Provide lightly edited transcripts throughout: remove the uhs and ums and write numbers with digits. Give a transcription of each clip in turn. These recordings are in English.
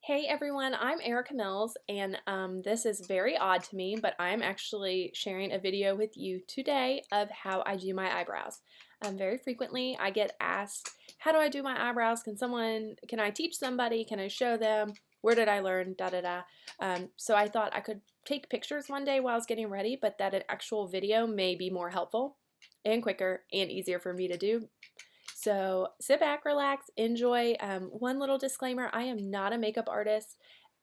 Hey everyone, I'm Erika Mills, and this is very odd to me, but I'm actually sharing a video with you today of how I do my eyebrows. Very frequently I get asked, how do I do my eyebrows? Can I teach somebody? Can I show them? Where did I learn? Da da da. So I thought I could take pictures one day while I was getting ready, but that an actual video may be more helpful and quicker and easier for me to do. So sit back, relax, enjoy. One little disclaimer, I am not a makeup artist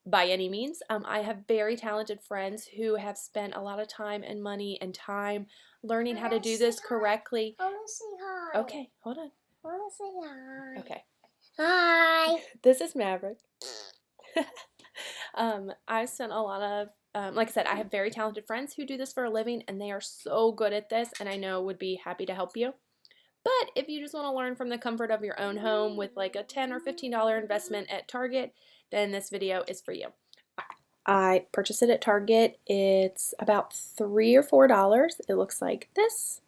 by any means. I have very talented friends who have spent a lot of time and money and time learning how to do this correctly. I want to say hi. Okay, hold on. I want to say hi. Okay. Hi. This is Maverick. I've spent a lot of, like I said, I have very talented friends who do this for a living, and they are so good at this, and I know would be happy to help you. But if you just want to learn from the comfort of your own home with like a $10 or $15 investment at Target, then this video is for you. I purchased it at Target. It's about $3 or $4. It looks like this.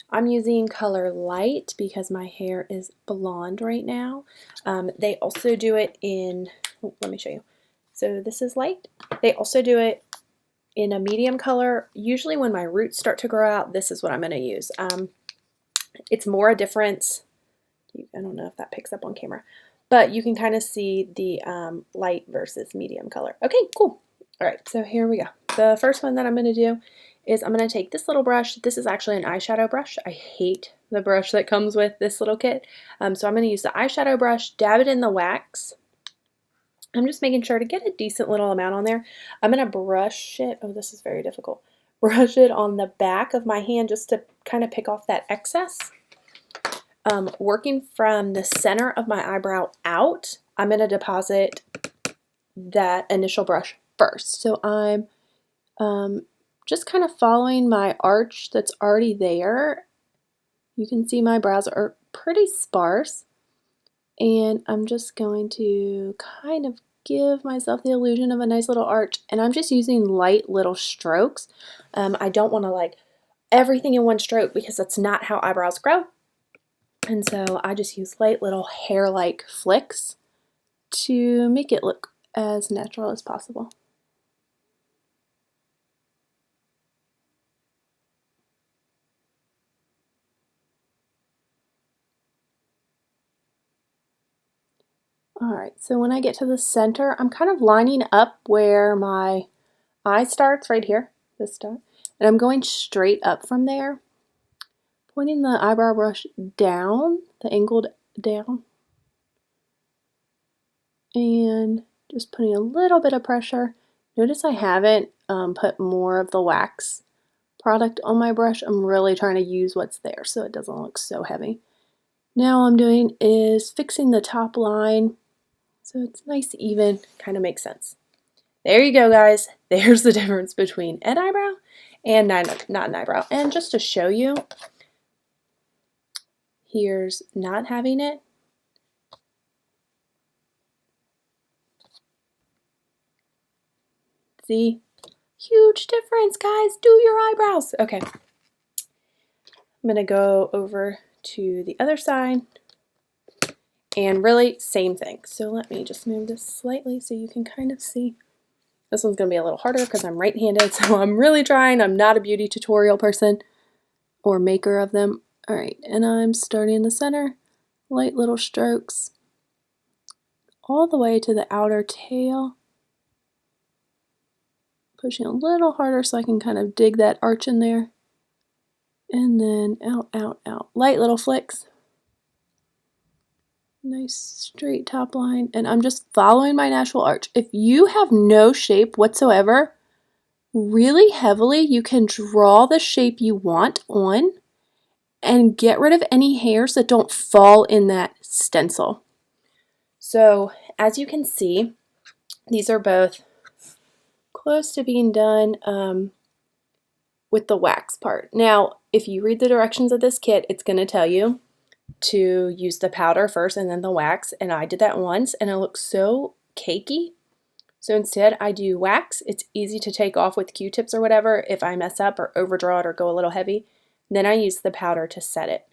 I'm using color light because my hair is blonde right now. They also do it in, let me show you. So this is light. They also do it in a medium color. Usually when my roots start to grow out, this is what I'm going to use. It's more a difference. I don't know if that picks up on camera, but you can kind of see the light versus medium color. Okay, cool. All right, so here we go. The first one that I'm going to do is I'm going to take this little brush. This is actually an eyeshadow brush. I hate the brush that comes with this little kit. So I'm going to use the eyeshadow brush, dab it in the wax. I'm just making sure to get a decent little amount on there. I'm going to brush it. Oh, this is very difficult. Brush it on the back of my hand just to kind of pick off that excess. Working from the center of my eyebrow out, I'm going to deposit that initial brush first. So I'm just kind of following my arch that's already there. You can see my brows are pretty sparse, and I'm just going to kind of give myself the illusion of a nice little arch, and I'm just using light little strokes. I don't want to like everything in one stroke because that's not how eyebrows grow. And so I just use light little hair-like flicks to make it look as natural as possible. Alright, so when I get to the center, I'm kind of lining up where my eye starts, right here, this dot, and I'm going straight up from there, pointing the eyebrow brush down, the angled down, and just putting a little bit of pressure. Notice I haven't put more of the wax product on my brush. I'm really trying to use what's there so it doesn't look so heavy. Now all I'm doing is fixing the top line so it's nice, even, kind of makes sense. There you go, guys. There's the difference between an eyebrow and not an eyebrow. And just to show you, here's not having it. See? Huge difference, guys. Do your eyebrows. Okay. I'm going to go over to the other side. And really, same thing. So let me just move this slightly so you can kind of see. This one's going to be a little harder because I'm right-handed, so I'm really trying. I'm not a beauty tutorial person or maker of them. All right, and I'm starting in the center, light little strokes, all the way to the outer tail. Pushing a little harder so I can kind of dig that arch in there. And then out, out, out. Light little flicks. Nice straight top line, and I'm just following my natural arch. If you have no shape whatsoever, really heavily you can draw the shape you want on and get rid of any hairs that don't fall in that stencil. So as you can see, these are both close to being done with the wax part. Now, if you read the directions of this kit, it's going to tell you to use the powder first and then the wax, and I did that once and it looks so cakey. So instead I do wax. It's easy to take off with Q-tips or whatever if I mess up or overdraw it or go a little heavy. Then I use the powder to set it.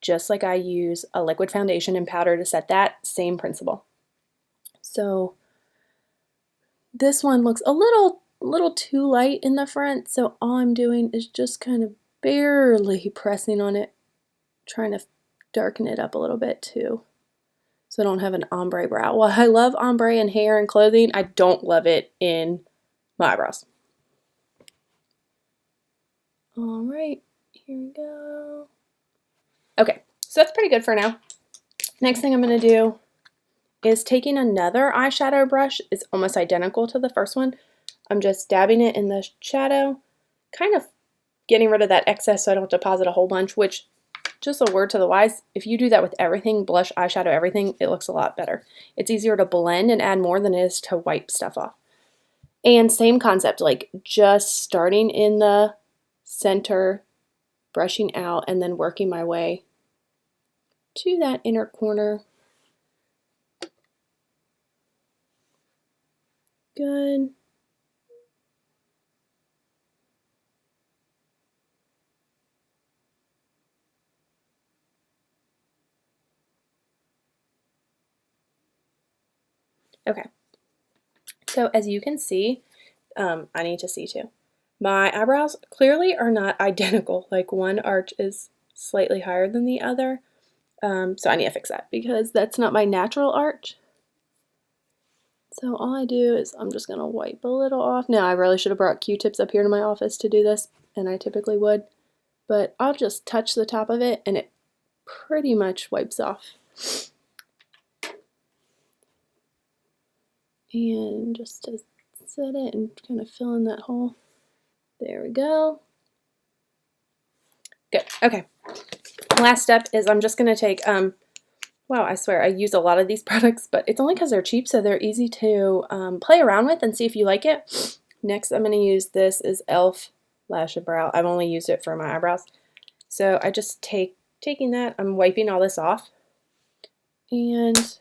Just like I use a liquid foundation and powder to set that, same principle. So this one looks a little too light in the front, so all I'm doing is just kind of barely pressing on it, trying to darken it up a little bit too, so I don't have an ombre brow. While I love ombre in hair and clothing, I don't love it in my eyebrows. All right, here we go. Okay, so that's pretty good for now. Next thing I'm going to do is taking another eyeshadow brush. It's almost identical to the first one. I'm just dabbing it in the shadow, kind of getting rid of that excess so I don't deposit a whole bunch, which, just a word to the wise, if you do that with everything, blush, eyeshadow, everything, it looks a lot better. It's easier to blend and add more than it is to wipe stuff off. And same concept, like just starting in the center, brushing out, and then working my way to that inner corner. Good. Okay. So as you can see, I need to see too. My eyebrows clearly are not identical. Like one arch is slightly higher than the other. So I need to fix that because that's not my natural arch. So all I do is I'm just going to wipe a little off. Now I really should have brought Q-tips up here to my office to do this, and I typically would. But I'll just touch the top of it and it pretty much wipes off. And just to set it and kind of fill in that hole. There we go. Good. Okay. Last step is I'm just going to take, wow, I swear I use a lot of these products, but it's only because they're cheap, so they're easy to play around with and see if you like it. Next, I'm going to use this is e.l.f. Lash and Brow. I've only used it for my eyebrows. So I just taking that, I'm wiping all this off and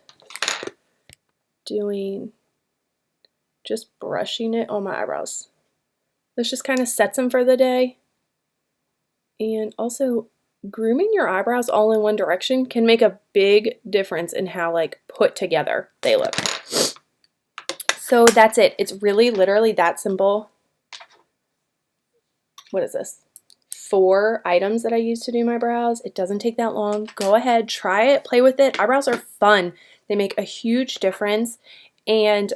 just brushing it on my eyebrows. This just kind of sets them for the day. And also, grooming your eyebrows all in one direction can make a big difference in how like put together they look. So that's it. It's really literally that simple. What is this? 4 items that I use to do my brows. It doesn't take that long. Go ahead, try it, play with it. Eyebrows are fun. They make a huge difference. And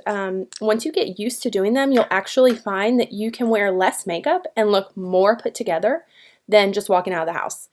once you get used to doing them, you'll actually find that you can wear less makeup and look more put together than just walking out of the house.